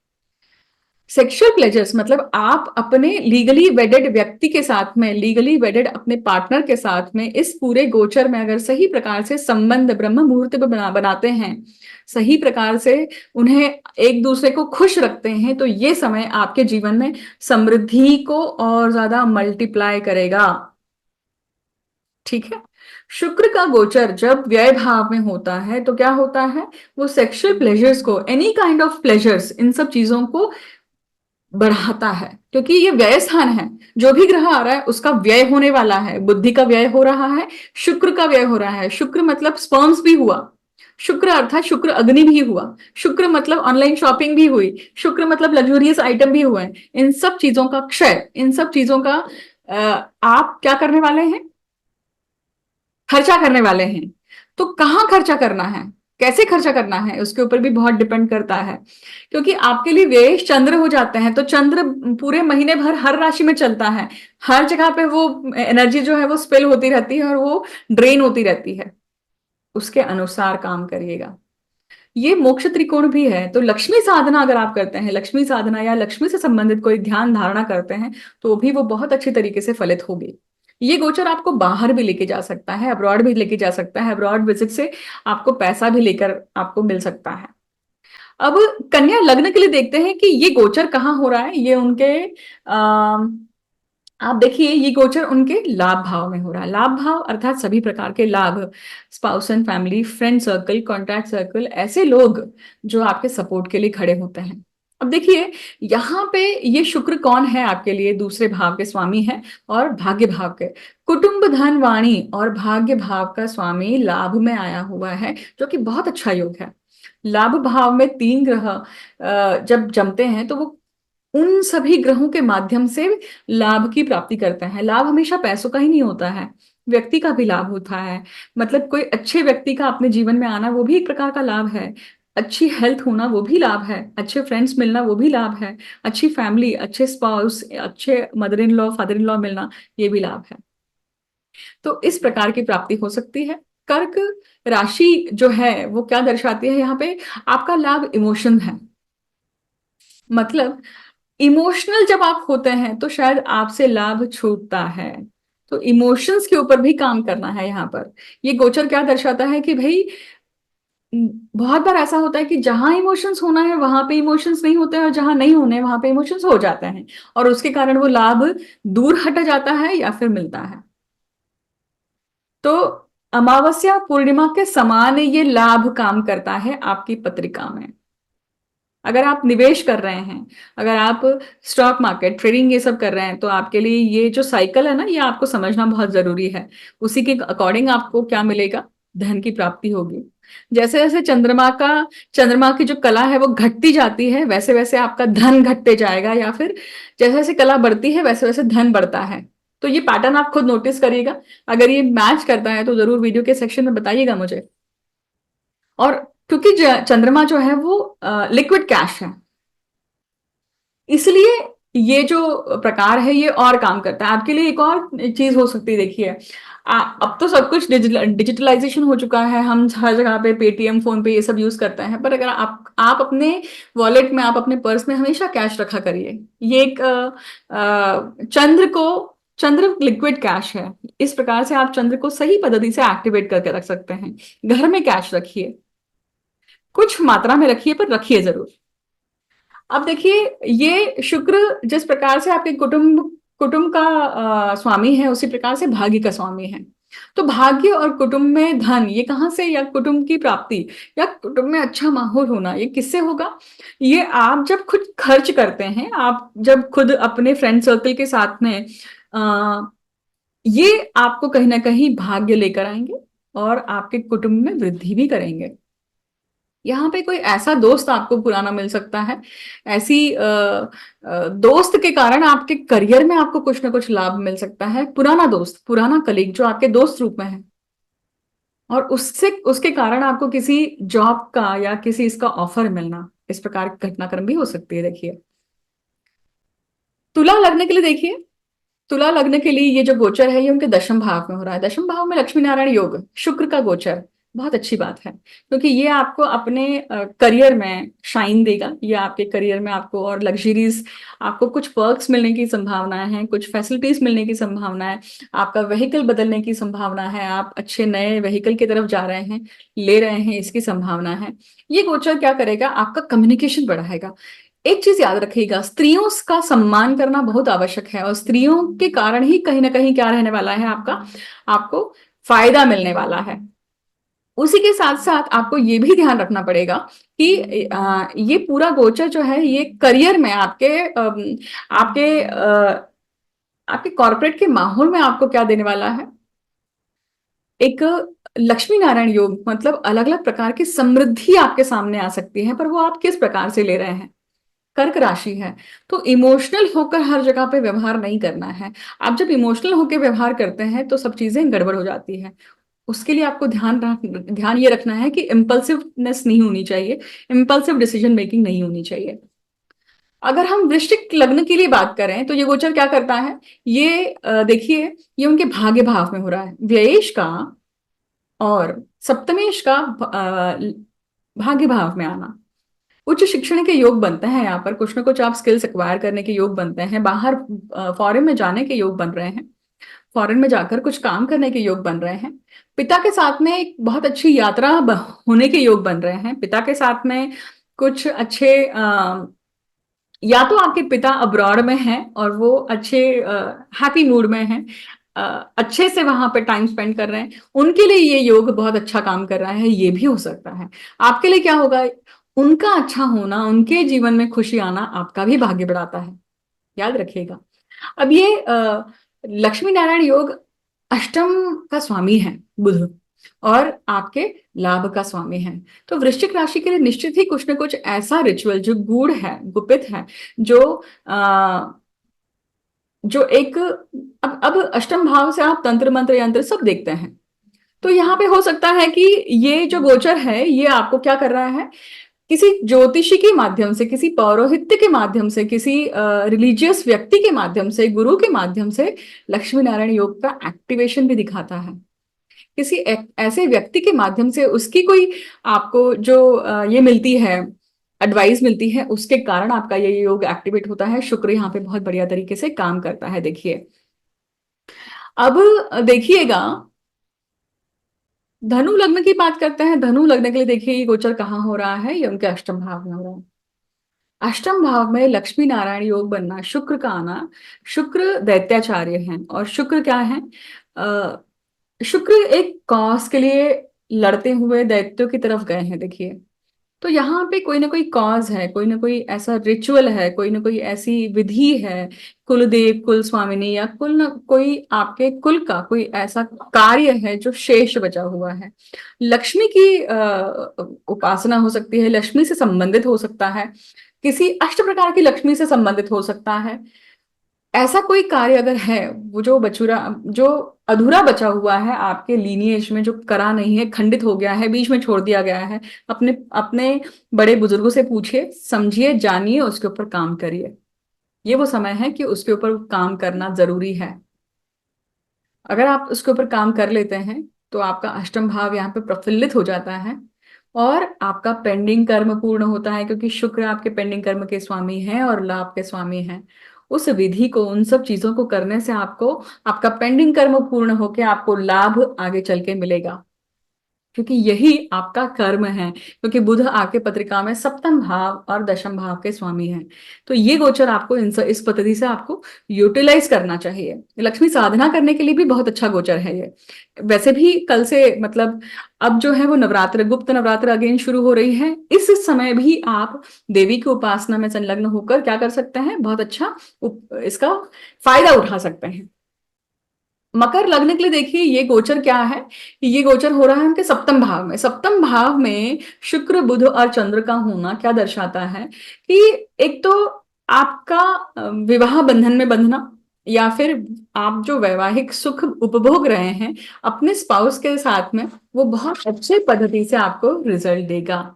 सेक्सुअल प्लेजर्स मतलब आप अपने लीगली वेडेड व्यक्ति के साथ में, लीगली वेडेड अपने पार्टनर के साथ में इस पूरे गोचर में अगर सही प्रकार से संबंध ब्रह्म मुहूर्त में बनाते हैं, सही प्रकार से उन्हें एक दूसरे को खुश रखते हैं, तो ये समय आपके जीवन में समृद्धि को और ज्यादा मल्टीप्लाई करेगा। ठीक है, शुक्र का गोचर जब व्यय भाव में होता है तो क्या होता है, वो सेक्सुअल प्लेजर्स को, एनी काइंड ऑफ प्लेजर्स, इन सब चीजों को बढ़ाता है, क्योंकि ये व्यय स्थान है। जो भी ग्रह आ रहा है उसका व्यय होने वाला है। बुद्धि का व्यय हो रहा है, शुक्र का व्यय हो रहा है। शुक्र मतलब स्पर्म्स भी हुआ, शुक्र अर्थात शुक्र अग्नि भी हुआ, शुक्र मतलब ऑनलाइन शॉपिंग भी हुई, शुक्र मतलब लग्जूरियस आइटम भी हुए। इन सब चीजों का क्षय, इन सब चीजों का आप क्या करने वाले हैं, खर्चा करने वाले हैं। तो कहाँ खर्चा करना है, कैसे खर्चा करना है उसके ऊपर भी बहुत डिपेंड करता है, क्योंकि आपके लिए व्यय चंद्र हो जाते हैं, तो चंद्र पूरे महीने भर हर राशि में चलता है, हर जगह पे वो एनर्जी जो है वो स्पेल होती रहती है और वो ड्रेन होती रहती है, उसके अनुसार काम करिएगा। ये मोक्ष त्रिकोण भी है, तो लक्ष्मी साधना अगर आप करते हैं, लक्ष्मी साधना या लक्ष्मी से संबंधित कोई ध्यान धारणा करते हैं, तो भी वो बहुत अच्छी तरीके से फलित होगी। ये गोचर आपको बाहर भी लेके जा सकता है, अब्रॉड भी लेके जा सकता है, अब्रॉड विजिट से आपको पैसा भी लेकर आपको मिल सकता है। अब कन्या लग्न के लिए देखते हैं कि ये गोचर कहाँ हो रहा है। ये उनके आप देखिए, ये गोचर उनके लाभ भाव में हो रहा है। लाभ भाव अर्थात सभी प्रकार के लाभ, spouse and family, friend circle, contact circle, ऐसे लोग जो आपके सपोर्ट के लिए खड़े होते हैं। अब देखिए, यहाँ पे ये शुक्र कौन है आपके लिए, दूसरे भाव के स्वामी है और भाग्य भाव के, कुटुंब धन वाणी और भाग्य भाव का स्वामी लाभ में आया हुआ है, जो कि बहुत अच्छा योग है। लाभ भाव में तीन ग्रह जब जमते हैं तो वो उन सभी ग्रहों के माध्यम से लाभ की प्राप्ति करते हैं। लाभ हमेशा पैसों का ही नहीं होता है, व्यक्ति का भी लाभ होता है। मतलब कोई अच्छे व्यक्ति का अपने जीवन में आना वो भी एक प्रकार का लाभ है, अच्छी हेल्थ होना वो भी लाभ है, अच्छे फ्रेंड्स मिलना वो भी लाभ है, अच्छी फैमिली, अच्छे स्पाउस, अच्छे mother in law, father in law मिलना ये भी लाभ है। तो इस प्रकार की प्राप्ति हो सकती है। कर्क राशि जो है वो क्या दर्शाती है यहाँ पे, आपका लाभ इमोशन है। मतलब इमोशनल जब आप होते हैं तो शायद आपसे लाभ छूटता है, तो इमोशंस के ऊपर भी काम करना है यहाँ पर। ये गोचर क्या दर्शाता है कि भाई बहुत बार ऐसा होता है कि जहां इमोशंस होना है वहां पे इमोशंस नहीं होते हैं, और जहां नहीं होने वहां पे इमोशंस हो जाते हैं, और उसके कारण वो लाभ दूर हट जाता है या फिर मिलता है। तो अमावस्या पूर्णिमा के समान ये लाभ काम करता है आपकी पत्रिका में। अगर आप निवेश कर रहे हैं, अगर आप स्टॉक मार्केट ट्रेडिंग ये सब कर रहे हैं, तो आपके लिए ये जो साइकिल है ना, ये आपको समझना बहुत जरूरी है। उसी के अकॉर्डिंग आपको क्या मिलेगा, धन की प्राप्ति होगी। जैसे जैसे चंद्रमा की जो कला है वो घटती जाती है, वैसे वैसे आपका धन घटते जाएगा, या फिर जैसे जैसे कला बढ़ती है वैसे वैसे धन बढ़ता है। तो ये पैटर्न आप खुद नोटिस करिएगा। अगर ये मैच करता है तो जरूर वीडियो के सेक्शन में बताइएगा मुझे। और क्योंकि चंद्रमा जो है वो लिक्विड कैश है, इसलिए ये जो प्रकार है ये और काम करता है आपके लिए। एक और चीज हो सकती है, देखिए अब तो सब कुछ डिजिटलाइजेशन हो चुका है, हम हर जगह पे पेटीएम, फोन पे ये सब यूज करते हैं, पर अगर आप अपने वॉलेट में, आप अपने पर्स में हमेशा कैश रखा करिए। ये एक चंद्र लिक्विड कैश है। इस प्रकार से आप चंद्र को सही पद्धति से एक्टिवेट करके रख सकते हैं। घर में कैश रखिए, कुछ मात्रा में रखिए, पर रखिए जरूर। अब देखिए, ये शुक्र जिस प्रकार से आपके कुटुंब कुटुंब का स्वामी है, उसी प्रकार से भाग्य का स्वामी है। तो भाग्य और कुटुंब में धन ये कहाँ से, या कुटुंब की प्राप्ति या कुटुंब में अच्छा माहौल होना, ये किससे होगा? ये आप जब खुद खर्च करते हैं, आप जब खुद अपने फ्रेंड सर्कल के साथ में आ, ये आपको कहीं ना कहीं भाग्य लेकर आएंगे और आपके कुटुंब में वृद्धि भी करेंगे। यहाँ पे कोई ऐसा दोस्त आपको पुराना मिल सकता है, ऐसी दोस्त के कारण आपके करियर में आपको कुछ ना कुछ लाभ मिल सकता है। पुराना दोस्त, पुराना कलीग जो आपके दोस्त रूप में है, और उससे उसके कारण आपको किसी जॉब का या किसी इसका ऑफर मिलना, इस प्रकार की घटनाक्रम भी हो सकती है। देखिए, तुला लग्न के लिए देखिए, तुला लग्न के लिए ये जो गोचर है ये उनके दशम भाव में हो रहा है। दशम भाव में लक्ष्मी नारायण योग, शुक्र का गोचर, बहुत अच्छी बात है, क्योंकि ये आपको अपने करियर में शाइन देगा। ये आपके करियर में आपको और लग्जरीज, आपको कुछ पर्क्स मिलने की संभावना है, कुछ फैसिलिटीज मिलने की संभावना है, आपका व्हीकल बदलने की संभावना है, आप अच्छे नए व्हीकल की तरफ जा रहे हैं, ले रहे हैं, इसकी संभावना है। ये गोचर क्या करेगा, आपका कम्युनिकेशन बढ़ाएगा। एक चीज याद रखिएगा, स्त्रियों का सम्मान करना बहुत आवश्यक है, और स्त्रियों के कारण ही कहीं ना कहीं क्या रहने वाला है, आपको फायदा मिलने वाला है। उसी के साथ साथ आपको ये भी ध्यान रखना पड़ेगा कि ये पूरा गोचर जो है ये करियर में आपके कॉर्पोरेट के माहौल में आपको क्या देने वाला है, एक लक्ष्मी नारायण योग, मतलब अलग अलग प्रकार की समृद्धि आपके सामने आ सकती है, पर वो आप किस प्रकार से ले रहे हैं। कर्क राशि है, तो इमोशनल होकर हर जगह पे व्यवहार नहीं करना है। आप जब इमोशनल होकर व्यवहार करते हैं तो सब चीजें गड़बड़ हो जाती है। उसके लिए आपको ध्यान ये रखना है कि इम्पल्सिवनेस नहीं होनी चाहिए, इम्पल्सिव डिसीजन मेकिंग नहीं होनी चाहिए। अगर हम वृश्चिक लग्न की लिए बात करें तो ये गोचर क्या करता है, ये देखिए, ये उनके भाग्य भाव में हो रहा है, व्ययेश का और सप्तमेश का भाग्य भाव में आना। उच्च शिक्षण के योग बनते हैं, यहाँ पर कुछ ना कुछ आप स्किल्स एक्वायर करने के योग बनते हैं, बाहर फॉरेन में जाने के योग बन रहे हैं, फॉरेन में जाकर कुछ काम करने के योग बन रहे हैं। पिता के साथ में एक बहुत अच्छी यात्रा होने के योग बन रहे हैं, पिता के साथ में कुछ अच्छे या तो आपके पिता अब्रॉड में हैं और वो अच्छे हैप्पी मूड में हैं, अच्छे से वहां पे टाइम स्पेंड कर रहे हैं, उनके लिए ये योग बहुत अच्छा काम कर रहा है, ये भी हो सकता है। आपके लिए क्या होगा, उनका अच्छा होना, उनके जीवन में खुशी आना आपका भी भाग्य बढ़ाता है, याद रखिएगा। अब ये लक्ष्मी नारायण योग अष्टम का स्वामी है बुध, और आपके लाभ का स्वामी है। तो वृश्चिक राशि के लिए निश्चित ही कुछ ना कुछ ऐसा रिचुअल जो गूढ़ है, गुपित है, जो आ, जो एक, अब अष्टम भाव से आप तंत्र मंत्र यंत्र सब देखते हैं, तो यहाँ पे हो सकता है कि ये जो गोचर है ये आपको क्या कर रहा है, किसी ज्योतिषी के माध्यम से, किसी पौरोहित्य के माध्यम से, किसी रिलीजियस व्यक्ति के माध्यम से, गुरु के माध्यम से लक्ष्मी नारायण योग का एक्टिवेशन भी दिखाता है। किसी ऐसे व्यक्ति के माध्यम से उसकी कोई आपको जो ये मिलती है, एडवाइस मिलती है, उसके कारण आपका ये योग एक्टिवेट होता है। शुक्र यहाँ पे बहुत बढ़िया तरीके से काम करता है। देखिए, अब देखिएगा, धनु लग्न की बात करते हैं। धनु लग्न के लिए देखिए ये गोचर कहाँ हो रहा है, ये उनके अष्टम भाव में हो रहा है। अष्टम भाव में लक्ष्मी नारायण योग बनना, शुक्र का आना। शुक्र दैत्याचार्य हैं, और शुक्र क्या है, शुक्र एक कॉज के लिए लड़ते हुए दैत्यों की तरफ गए हैं। देखिए, तो यहाँ पे कोई ना कोई कॉज है, कोई ना कोई ऐसा रिचुअल है, कोई ना कोई ऐसी विधि है, कुलदेव, कुल स्वामिनी, या कुल ना कोई आपके कुल का कोई ऐसा कार्य है जो शेष बचा हुआ है। लक्ष्मी की उपासना हो सकती है, लक्ष्मी से संबंधित हो सकता है, किसी अष्ट प्रकार की लक्ष्मी से संबंधित हो सकता है। ऐसा कोई कार्य अगर है, वो जो अधूरा बचा हुआ है आपके लीनिएज में, जो करा नहीं है, खंडित हो गया है, बीच में छोड़ दिया गया है, अपने अपने बड़े बुजुर्गों से पूछिए, समझिए, जानिए, उसके ऊपर काम करिए। ये वो समय है कि उसके ऊपर काम करना जरूरी है। अगर आप उसके ऊपर काम कर लेते हैं तो आपका अष्टम भाव यहाँ पे प्रफुल्लित हो जाता है, और आपका पेंडिंग कर्म पूर्ण होता है, क्योंकि शुक्र आपके पेंडिंग कर्म के स्वामी हैं और लाभ के स्वामी हैं। उस विधि को, उन सब चीजों को करने से आपको आपका पेंडिंग कर्म पूर्ण होकर आपको लाभ आगे चल के मिलेगा, क्योंकि यही आपका कर्म है, क्योंकि बुध आपके पत्रिका में सप्तम भाव और दशम भाव के स्वामी हैं। तो ये गोचर आपको इस पद्धति से आपको यूटिलाइज करना चाहिए। लक्ष्मी साधना करने के लिए भी बहुत अच्छा गोचर है ये। वैसे भी कल से, मतलब अब जो है वो नवरात्र, गुप्त नवरात्र अगेन शुरू हो रही है। इस समय भी आप देवी की उपासना में संलग्न होकर क्या कर सकते हैं, बहुत अच्छा इसका फायदा उठा सकते हैं। मकर लग्न के लिए देखिए ये गोचर क्या है, ये गोचर हो रहा है उनके सप्तम भाव में। सप्तम भाव में शुक्र, बुध और चंद्र का होना क्या दर्शाता है कि एक तो आपका विवाह बंधन में बंधना, या फिर आप जो वैवाहिक सुख उपभोग रहे हैं अपने स्पाउस के साथ में, वो बहुत अच्छे पद्धति से आपको रिजल्ट देगा।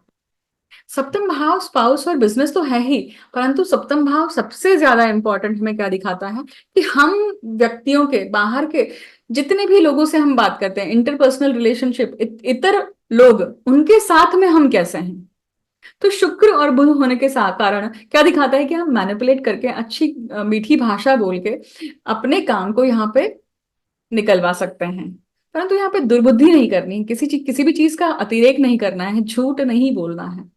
सप्तम भाव स्पाउस और बिजनेस तो है ही, परंतु सप्तम भाव सबसे ज्यादा इंपॉर्टेंट हमें क्या दिखाता है कि हम व्यक्तियों के, बाहर के जितने भी लोगों से हम बात करते हैं, इंटरपर्सनल रिलेशनशिप, इतर लोग, उनके साथ में हम कैसे हैं। तो शुक्र और बुध होने के कारण क्या दिखाता है कि हम मैनिपुलेट करके, अच्छी मीठी भाषा बोल के अपने काम को यहाँ पे निकलवा सकते हैं। परंतु यहाँ पे दुर्बुद्धि नहीं करनी, किसी भी चीज का अतिरेक नहीं करना है, झूठ नहीं बोलना है,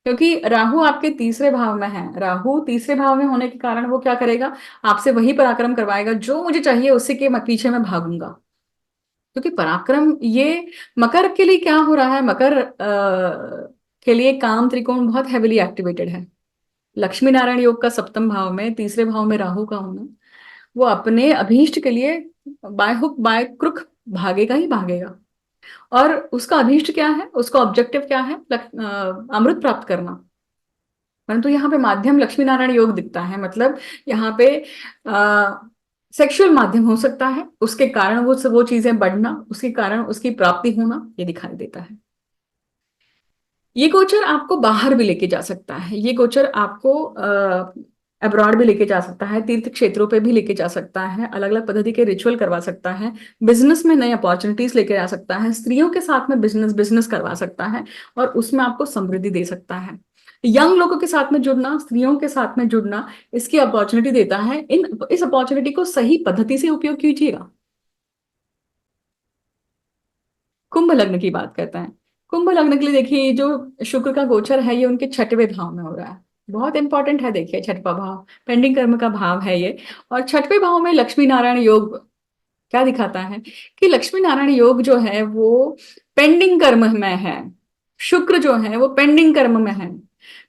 क्योंकि राहु आपके तीसरे भाव में है। राहु तीसरे भाव में होने के कारण वो क्या करेगा, आपसे वही पराक्रम करवाएगा जो मुझे चाहिए, उसी के पीछे मैं भागूंगा। क्योंकि पराक्रम ये मकर के लिए क्या हो रहा है, मकर के लिए काम त्रिकोण बहुत हैविली एक्टिवेटेड है। लक्ष्मी नारायण योग का सप्तम भाव में, तीसरे भाव में राहु का होना, वो अपने अभीष्ट के लिए बाय हुक बाय क्रुक भागेगा ही भागेगा। और उसका अभीष्ट क्या है, उसका ऑब्जेक्टिव क्या है, अमृत प्राप्त करना। परंतु यहाँ पे माध्यम लक्ष्मी नारायण योग दिखता है, मतलब यहाँ पे सेक्सुअल माध्यम हो सकता है, उसके कारण वो चीजें बढ़ना, उसके कारण उसकी प्राप्ति होना, ये दिखाई देता है। ये गोचर आपको बाहर भी लेके जा सकता है, ये गोचर आपको अब्रॉड भी लेके जा सकता है, तीर्थ क्षेत्रों पे भी लेके जा सकता है, अलग अलग पद्धति के रिचुअल करवा सकता है, बिजनेस में नई अपॉर्चुनिटीज लेके आ सकता है, स्त्रियों के साथ में बिजनेस बिजनेस करवा सकता है, और उसमें आपको समृद्धि दे सकता है। यंग लोगों के साथ में जुड़ना, स्त्रियों के साथ में जुड़ना, इसकी अपॉर्चुनिटी देता है। इस अपॉर्चुनिटी को सही पद्धति से उपयोग कीजिएगा। कुंभ लग्न की बात करते हैं। कुंभ लग्न के लिए देखिए, ये जो शुक्र का गोचर है ये उनके छठवें भाव में हो रहा है। बहुत इंपॉर्टेंट है, देखिए छठवां भाव पेंडिंग कर्म का भाव है ये। और छठवें भाव में लक्ष्मी नारायण योग क्या दिखाता है कि लक्ष्मी नारायण योग जो है वो पेंडिंग कर्म में है। शुक्र जो है वो पेंडिंग कर्म में है,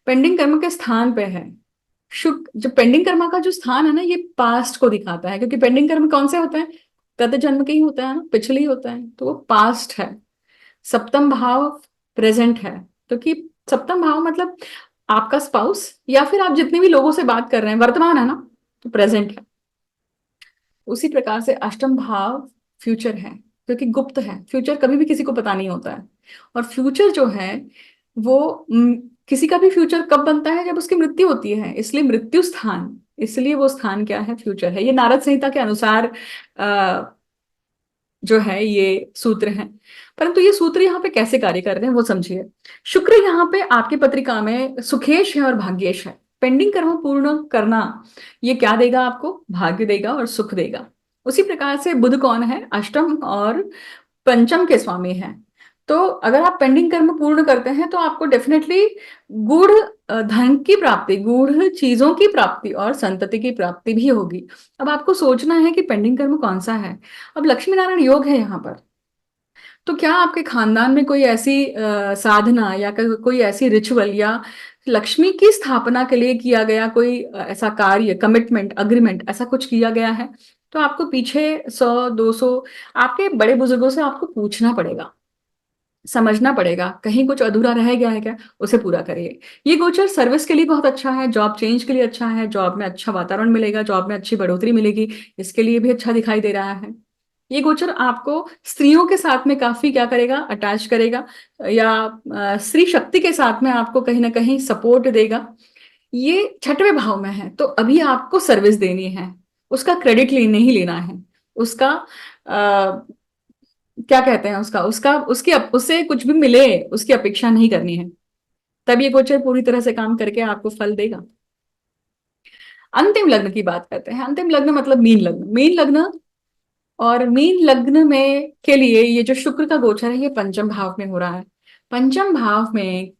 पेंडिंग कर्म के स्थान पे है। शुक्र जो पेंडिंग कर्म का जो स्थान है ना, ये पास्ट को दिखाता है, क्योंकि पेंडिंग कर्म कौन से होते हैं, गत जन्म के ही होता है ना, पिछले ही होता है, तो वो पास्ट है। सप्तम भाव प्रेजेंट है, क्योंकि सप्तम भाव मतलब आपका स्पाउस या फिर आप जितने भी लोगों से बात कर रहे हैं, वर्तमान है ना, तो प्रेजेंट है। उसी प्रकार से अष्टम भाव फ्यूचर है, क्योंकि गुप्त है, फ्यूचर कभी भी किसी को पता नहीं होता है। और फ्यूचर जो है वो किसी का भी फ्यूचर कब बनता है, जब उसकी मृत्यु होती है, इसलिए मृत्यु स्थान, इसलिए वो स्थान क्या है, फ्यूचर है। ये नारद संहिता के अनुसार जो है ये सूत्र हैं। परंतु ये सूत्र यहाँ पे कैसे कार्य कर रहे हैं वो समझिए। शुक्र यहाँ पे आपकी पत्रिका में सुखेश है और भाग्येश है। पेंडिंग कर्म पूर्ण करना ये क्या देगा आपको, भाग्य देगा और सुख देगा। उसी प्रकार से बुध कौन है, अष्टम और पंचम के स्वामी हैं। तो अगर आप पेंडिंग कर्म पूर्ण करते हैं तो आपको डेफिनेटली गूढ़ धन की प्राप्ति, गूढ़ चीजों की प्राप्ति और संतति की प्राप्ति भी होगी। अब आपको सोचना है कि पेंडिंग कर्म कौन सा है। अब लक्ष्मी नारायण योग है यहाँ पर, तो क्या आपके खानदान में कोई ऐसी साधना या कोई ऐसी रिचुअल या लक्ष्मी की स्थापना के लिए किया गया कोई ऐसा कार्य, कमिटमेंट, अग्रीमेंट, ऐसा कुछ किया गया है, तो आपको पीछे 100 200 आपके बड़े बुजुर्गों से आपको पूछना पड़ेगा, समझना पड़ेगा, कहीं कुछ अधूरा रह गया है क्या, उसे पूरा करिए। ये गोचर सर्विस के लिए बहुत अच्छा है, जॉब चेंज के लिए अच्छा है, जॉब में अच्छा वातावरण मिलेगा, जॉब में अच्छी बढ़ोतरी मिलेगी, इसके लिए भी अच्छा दिखाई दे रहा है। ये गोचर आपको स्त्रियों के साथ में काफी क्या करेगा, अटैच करेगा, या स्त्री शक्ति के साथ में आपको कहीं ना कहीं सपोर्ट देगा। ये छठवें भाव में है, तो अभी आपको सर्विस देनी है, उसका क्रेडिट ले नहीं लेना है, उसका क्या कहते हैं, उसका उसका उसकी उससे कुछ भी मिले उसकी अपेक्षा नहीं करनी है। तब ये गोचर पूरी तरह से काम करके आपको फल देगा। अंतिम लग्न की बात करते हैं। अंतिम लग्न मतलब मीन लग्न। मीन लग्न और मीन लग्न में के लिए ये जो शुक्र का गोचर है ये पंचम भाव में हो रहा है। पंचम भाव में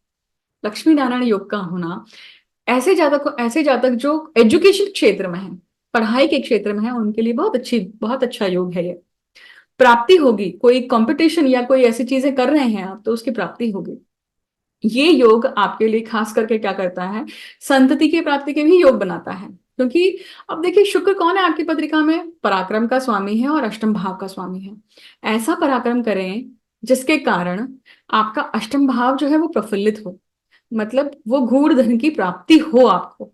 लक्ष्मी नारायण योग का होना, ऐसे जातक जो एजुकेशन क्षेत्र में है, पढ़ाई के क्षेत्र में है, उनके लिए बहुत अच्छा योग है ये। प्राप्ति होगी, कोई कंपटीशन या कोई ऐसी चीजें कर रहे हैं आप, तो उसकी प्राप्ति होगी। ये योग आपके लिए खास करके क्या करता है, संतति की प्राप्ति के भी योग बनाता है। क्योंकि अब देखिए शुक्र कौन है आपकी पत्रिका में, पराक्रम का स्वामी है और अष्टम भाव का स्वामी है। ऐसा पराक्रम करें जिसके कारण आपका अष्टम भाव जो है वो प्रफुल्लित हो, मतलब वो गूढ़ धन की प्राप्ति हो आपको।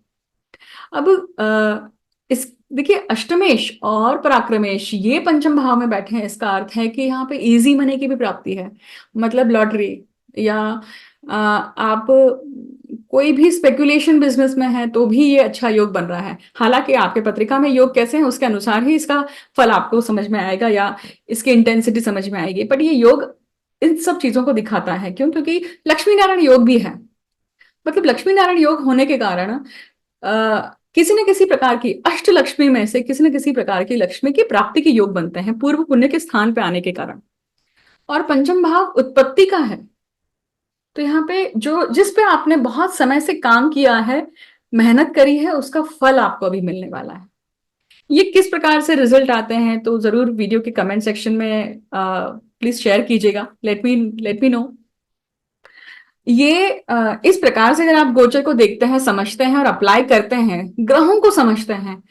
अब इस देखिए अष्टमेश और पराक्रमेश ये पंचम भाव में बैठे हैं, इसका अर्थ है कि यहाँ पे इजी मनी की भी प्राप्ति है, मतलब लॉटरी, या आप कोई भी स्पेकुलेशन बिजनेस में है तो भी ये अच्छा योग बन रहा है। हालांकि आपके पत्रिका में योग कैसे हैं उसके अनुसार ही इसका फल आपको समझ में आएगा या इसकी इंटेंसिटी समझ में आएगी, बट ये योग इन सब चीजों को दिखाता है। क्यों, क्योंकि लक्ष्मी नारायण योग भी है। मतलब लक्ष्मी नारायण योग होने के कारण किसी न किसी प्रकार की अष्ट लक्ष्मी में से किसी न किसी प्रकार की लक्ष्मी की प्राप्ति के योग बनते हैं पूर्व पुण्य के स्थान पे आने के कारण। और पंचम भाव उत्पत्ति का है, तो यहाँ पे जो जिस पे आपने बहुत समय से काम किया है, मेहनत करी है, उसका फल आपको अभी मिलने वाला है। ये किस प्रकार से रिजल्ट आते हैं तो जरूर वीडियो के कमेंट सेक्शन में प्लीज शेयर कीजिएगा, लेट मी नो। ये इस प्रकार से अगर आप गोचर को देखते हैं, समझते हैं और अप्लाई करते हैं, ग्रहों को समझते हैं,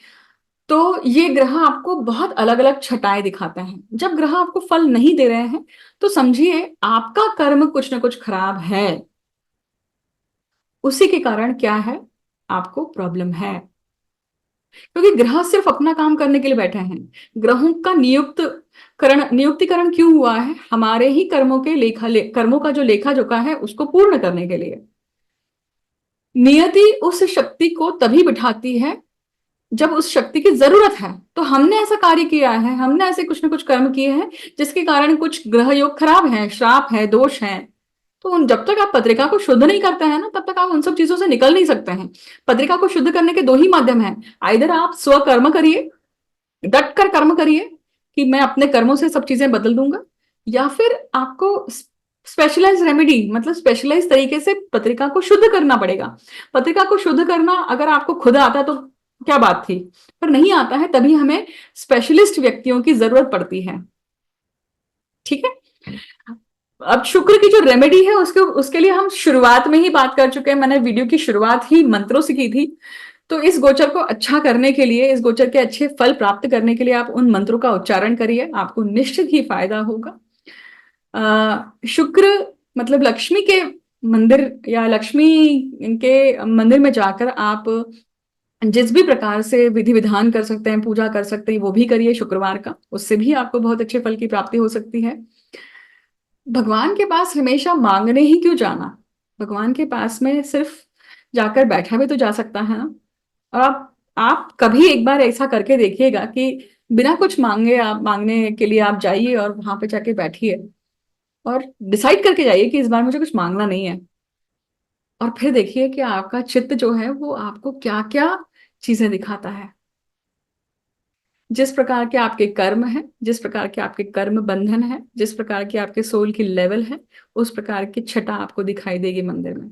तो ये ग्रह आपको बहुत अलग अलग छटाएं दिखाते हैं। जब ग्रह आपको फल नहीं दे रहे हैं तो समझिए आपका कर्म कुछ ना कुछ खराब है, उसी के कारण क्या है, आपको प्रॉब्लम है। क्योंकि ग्रह सिर्फ अपना काम करने के लिए बैठे हैं। ग्रहों का नियुक्तिकरण क्यों हुआ है? हमारे ही कर्मों के कर्मों का जो लेखा जोखा है उसको पूर्ण करने के लिए। नियति उस शक्ति को तभी बिठाती है जब उस शक्ति की जरूरत है। तो हमने ऐसा कार्य किया है, हमने ऐसे कुछ ना कुछ कर्म किए हैं जिसके कारण कुछ ग्रह योग खराब हैं, श्राप है, दोष हैं। तो उन जब तक आप पत्रिका को शुद्ध नहीं करते हैं ना, तब तक आप उन सब चीजों से निकल नहीं सकते हैं। पत्रिका को शुद्ध करने के दो ही माध्यम हैं। आइदर आप स्वकर्म करिए, डट कर कर्म करिए कि मैं अपने कर्मों से सब चीजें बदल दूंगा, या फिर आपको स्पेशलाइज रेमेडी, मतलब स्पेशलाइज तरीके से पत्रिका को शुद्ध करना पड़ेगा। पत्रिका को शुद्ध करना अगर आपको खुद आता है तो क्या बात थी, पर नहीं आता है तभी हमें स्पेशलिस्ट व्यक्तियों की जरूरत पड़ती है। ठीक है। अब शुक्र की जो रेमेडी है उसके उसके लिए हम शुरुआत में ही बात कर चुके हैं। मैंने वीडियो की शुरुआत ही मंत्रों से की थी। तो इस गोचर को अच्छा करने के लिए, इस गोचर के अच्छे फल प्राप्त करने के लिए आप उन मंत्रों का उच्चारण करिए, आपको निश्चित ही फायदा होगा। शुक्र मतलब लक्ष्मी के मंदिर या लक्ष्मी के मंदिर में जाकर आप जिस भी प्रकार से विधि विधान कर सकते हैं, पूजा कर सकते हैं, वो भी करिए शुक्रवार का। उससे भी आपको बहुत अच्छे फल की प्राप्ति हो सकती है। भगवान के पास हमेशा मांगने ही क्यों जाना? भगवान के पास में सिर्फ जाकर बैठा भी तो जा सकता है ना। और आप कभी एक बार ऐसा करके देखिएगा कि बिना कुछ मांगे, आप मांगने के लिए आप जाइए और वहां पे जाके बैठिए और डिसाइड करके जाइए कि इस बार मुझे कुछ मांगना नहीं है। और फिर देखिए कि आपका चित्त जो है वो आपको क्या क्या चीजें दिखाता है। जिस प्रकार के आपके कर्म है, जिस प्रकार के आपके कर्म बंधन है, जिस प्रकार के आपके सोल की लेवल है, उस प्रकार की छटा आपको दिखाई देगी मंदिर में।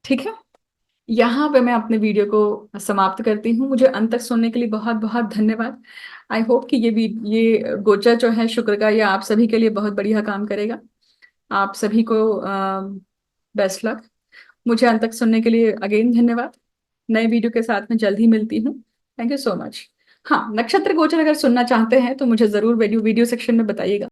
ठीक है। यहाँ पे मैं अपने वीडियो को समाप्त करती हूँ। मुझे अंत तक सुनने के लिए बहुत बहुत धन्यवाद। आई होप कि ये गोचर जो है शुक्र का, ये आप सभी के लिए बहुत बढ़िया काम करेगा। आप सभी को बेस्ट लक। मुझे अंत तक सुनने के लिए अगेन धन्यवाद। नए वीडियो के साथ में जल्द ही मिलती हूँ। Thank you so much. हाँ, नक्षत्र गोचर अगर सुनना चाहते हैं तो मुझे जरूर वीडियो वीडियो सेक्शन में बताइएगा।